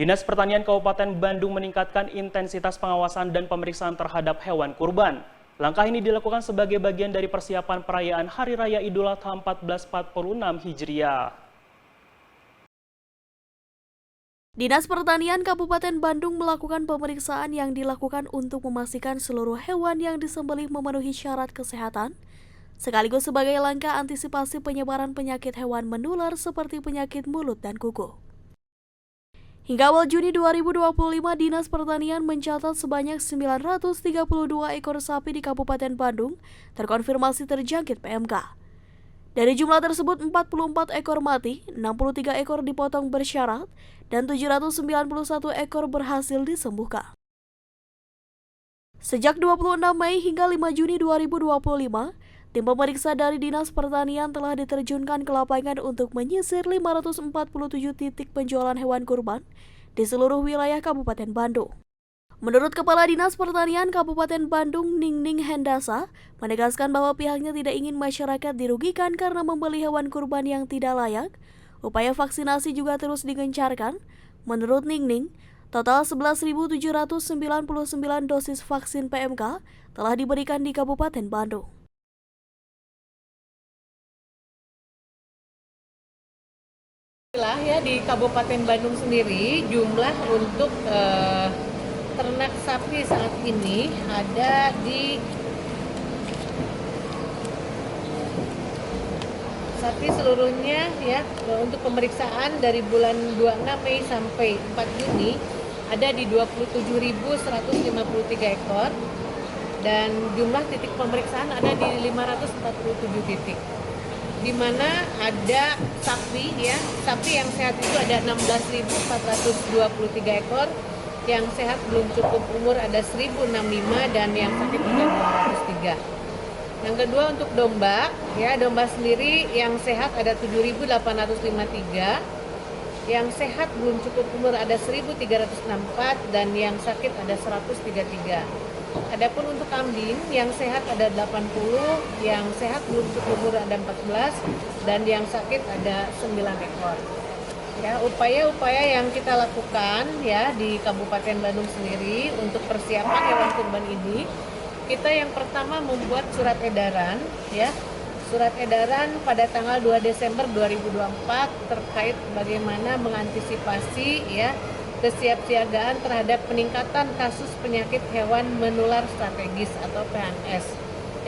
Dinas Pertanian Kabupaten Bandung meningkatkan intensitas pengawasan dan pemeriksaan terhadap hewan kurban. Langkah ini dilakukan sebagai bagian dari persiapan perayaan Hari Raya Idul Adha 1446 Hijriah. Dinas Pertanian Kabupaten Bandung melakukan pemeriksaan yang dilakukan untuk memastikan seluruh hewan yang disembelih memenuhi syarat kesehatan, sekaligus sebagai langkah antisipasi penyebaran penyakit hewan menular seperti penyakit mulut dan kuku. Hingga awal Juni 2025, Dinas Pertanian mencatat sebanyak 932 ekor sapi di Kabupaten Bandung terkonfirmasi terjangkit PMK. Dari jumlah tersebut, 44 ekor mati, 63 ekor dipotong bersyarat, dan 791 ekor berhasil disembuhkan. Sejak 26 Mei hingga 5 Juni 2025, tim pemeriksa dari Dinas Pertanian telah diterjunkan ke lapangan untuk menyisir 547 titik penjualan hewan kurban di seluruh wilayah Kabupaten Bandung. Menurut Kepala Dinas Pertanian Kabupaten Bandung, Ningning Hendasa, menegaskan bahwa pihaknya tidak ingin masyarakat dirugikan karena membeli hewan kurban yang tidak layak. Upaya vaksinasi juga terus digencarkan. Menurut Ningning, total 11.799 dosis vaksin PMK telah diberikan di Kabupaten Bandung. Ya, di Kabupaten Bandung sendiri jumlah untuk ternak sapi saat ini ada di sapi seluruhnya ya untuk pemeriksaan dari bulan 26 Mei sampai 4 Juni ada di 27.153 ekor dan jumlah titik pemeriksaan ada di 547 titik. Di mana ada sapi yang sehat itu ada 16.423 ekor, yang sehat belum cukup umur ada 1.065 dan yang sakit ada 203. Yang kedua untuk domba, domba sendiri yang sehat ada 7.853, yang sehat belum cukup umur ada 1.364 dan yang sakit ada 133. Adapun untuk kambing yang sehat ada 80, yang sehat belum cukup umur ada 14 dan yang sakit ada 9 ekor. Ya, upaya-upaya yang kita lakukan di Kabupaten Bandung sendiri untuk persiapan hewan kurban ini, kita yang pertama membuat surat edaran Surat edaran pada tanggal 2 Desember 2024 terkait bagaimana mengantisipasi kesiapsiagaan terhadap peningkatan kasus penyakit hewan menular strategis atau PHMS.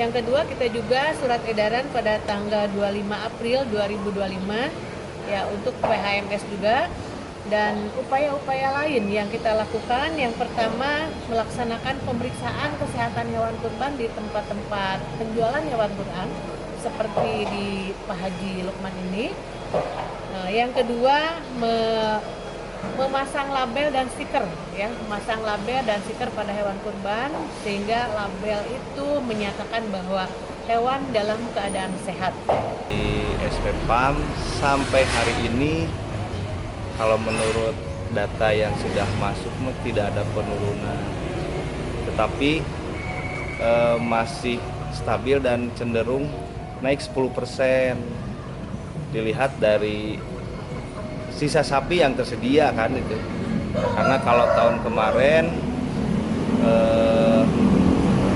Yang kedua, kita juga surat edaran pada tanggal 25 April 2025 untuk PHMS juga, dan upaya-upaya lain yang kita lakukan. Yang pertama, melaksanakan pemeriksaan kesehatan hewan kurban di tempat-tempat penjualan hewan kurban seperti di Pak Haji Lukman ini. Yang kedua, memasang label dan stiker pada hewan kurban sehingga label itu menyatakan bahwa hewan dalam keadaan sehat. Di SPPAM sampai hari ini kalau menurut data yang sudah masuk tidak ada penurunan, tetapi masih stabil dan cenderung naik 10%. Dilihat dari sisa sapi yang tersedia kan itu, karena kalau tahun kemarin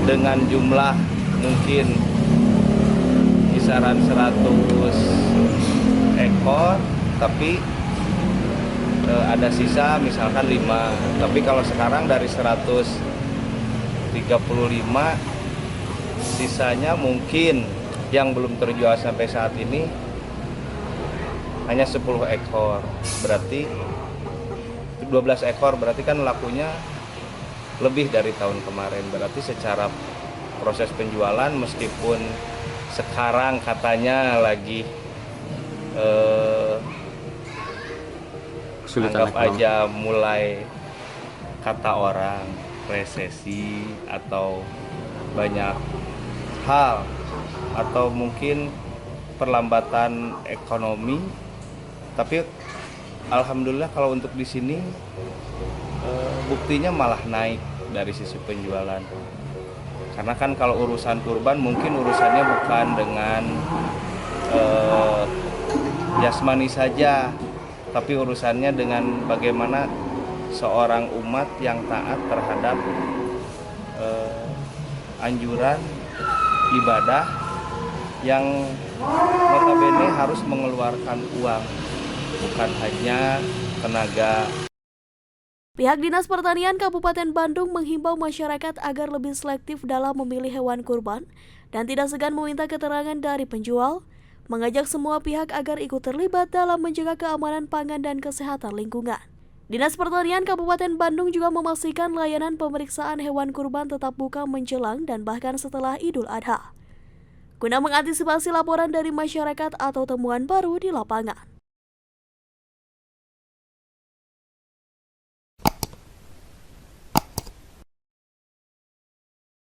dengan jumlah mungkin kisaran 100 ekor tapi ada sisa misalkan 5, tapi kalau sekarang dari 135 sisanya mungkin yang belum terjual sampai saat ini hanya 10 ekor, berarti 12 ekor, berarti kan lakunya lebih dari tahun kemarin. Berarti secara proses penjualan meskipun sekarang katanya lagi anggap aja mulai kata orang resesi atau banyak hal atau mungkin perlambatan ekonomi, tapi alhamdulillah kalau untuk di sini buktinya malah naik dari sisi penjualan. Karena kan kalau urusan kurban mungkin urusannya bukan dengan jasmani saja, tapi urusannya dengan bagaimana seorang umat yang taat terhadap anjuran ibadah yang notabene harus mengeluarkan uang, bukan hanya tenaga. Pihak Dinas Pertanian Kabupaten Bandung menghimbau masyarakat agar lebih selektif dalam memilih hewan kurban dan tidak segan meminta keterangan dari penjual, mengajak semua pihak agar ikut terlibat dalam menjaga keamanan pangan dan kesehatan lingkungan. Dinas Pertanian Kabupaten Bandung juga memastikan layanan pemeriksaan hewan kurban tetap buka menjelang dan bahkan setelah Idul Adha, guna mengantisipasi laporan dari masyarakat atau temuan baru di lapangan.